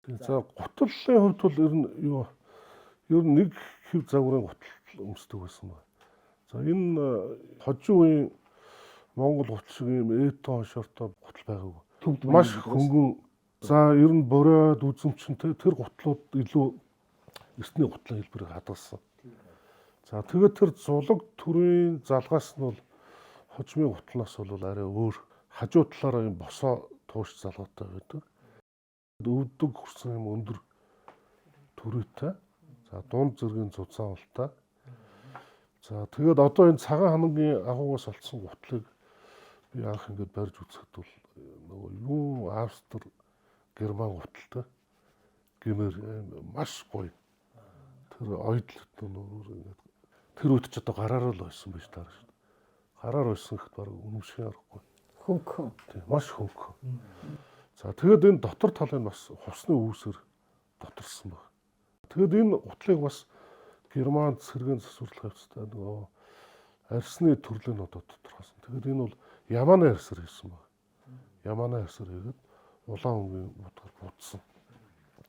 За гутлалын хувьд бол ер нь нэг хэв загварын гутал өмсдөг байсан байна. За энэ хожим үеийн Монгол гутал шиг ийм это шортой гутал байгаагүй. Төвд Маш хөнгөн. За ер нь боройд үзэмчнтэй тэр гутлууд илүү эртний гутлын хэлбэрийг хадгалсан. За тэгээд тэр зулаг төрийн залгаас нь бол хожимын гутлнаас бол арай өөр. Хажуу талаараа юм босоо туушь залгаатай байдаг. Өвдөг хүрсэн юм өндөр төрөйтэй. За дунд зэргийн зузаан ултай. За тэгээд одоо энэ цагаан ханагийн агуугаас олдсон гутлыг би анх ингээд барьж үзэхэд бол нөгөө юу Австри Герман гуталтай гэмээр маш гоё. Тэр ойдлогт нөгөө тэр үед ч одоо гараараа л байсан байж таарна шүү дээ. Гараар байсан гэхэд баг үнэмшиг аргагүй. хөнгөн. Тийм маш хөнгөн. За тэгээд энэ дотор талын бас хувцсны үүсээр доторсон баг. Тэгээд энэ гутлыг бас Германд сэргийн засварлах хавцтай нөгөө арсны төрлийн одоо тодорхойлсон. Тэгээд энэ бол Яманы арсаар хийсэн баг. Яманы арсаар хийгээд улаан өнгийн утгаар будсан.